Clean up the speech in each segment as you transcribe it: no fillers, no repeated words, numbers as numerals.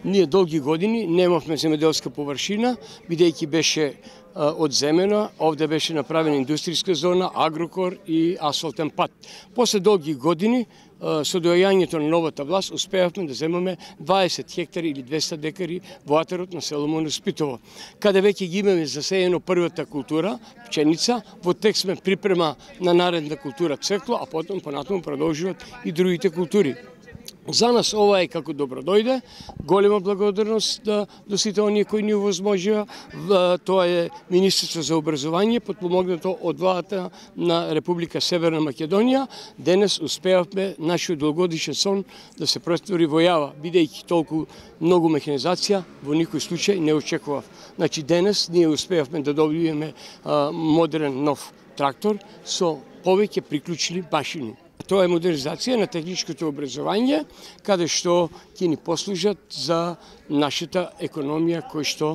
Ние долги години немавме земеделска површина, бидејќи беше одземена, овде беше направена индустријска зона, агрокор и асфалтен пат. После долги години, со доаѓањето на новата власт, успеавме да земаме 20 хектари или 200 декари во атерот на село Моноспитово, каде веќе ги имаме засејано првата култура, пченица, во тек сме припрема на наредна култура цекло, а потом понатаму продолжуваат и другите култури. За нас ова е како добро дојде, голема благодарност до сите оние кои ни овозможија. Тоа е Министерство за образование, подпомогнато од владата на Република Северна Македонија. Денес успеавме нашиот долгогодишен сон да се претвори во јава, бидејќи толку многу механизација во никој случај не очекував. Значи денес ние успеавме да добиеме модерен нов трактор со повеќе приклучени машини. Тоа е модернизација на техничкото образование, каде што ќе ни послужат за нашата економија која што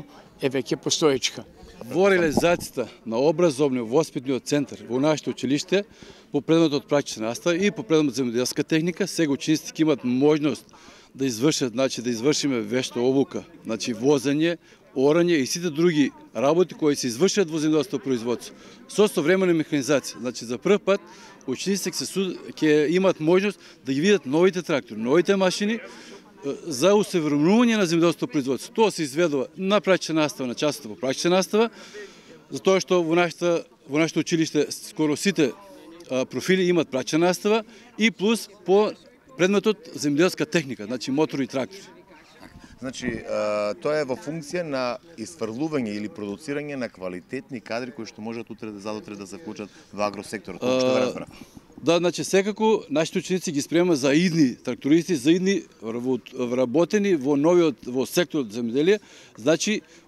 е веќе постоечка. Во реализацијата на образовниот воспитниот центар во нашето училиште, по предметот практична настава и по предметот земјоделска техника, сега учениците ќе имат можност да извршат, да извршиме вешта обука, возење, орање и сите други работи кои се извршат во земјоделското производство. Со современа механизација, за прв пат учениците ќе имат можност да ги видат новите трактори, новите машини за усовременување на земјоделското производство. Тоа се изведува на практична настава, на часот по практична настава, затоа што во нашето училиште скоро сите профили имат практична настава и плюс по предметот земјоделска техника, мотори и трактори. Тоа е во функција на изфрлување или продуцирање на квалитетни кадри кои што можат утре задутре да се вклучат во агросекторот, што ве разбрав. Да, секако нашите ученици ги спремаат за идни трактористи, за идни вработени во секторот земјоделие,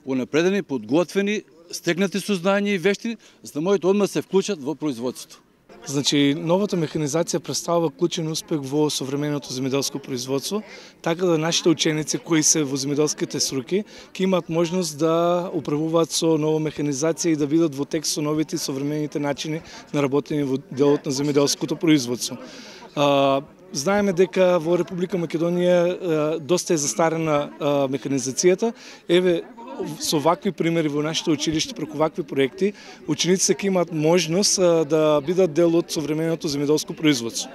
унапредени, подготвени, стекнати со знаење и вештини, за да можат одма се вклучат во производството. Новата механизација представува клучен успех во современото земјоделско производство, така да нашите ученици кои се во земјоделските струки ќе имаат можност да управуваат со нова механизација и да видат во текст со новите современите начини на работење во делот на земјоделското производство. Знаеме дека во Република Македонија доста е застарена механизацијата. Со вакви примери во нашето училиште, преку вакви проекти, учениците ќе имаат можност да бидат дел од современото земјоделско производство.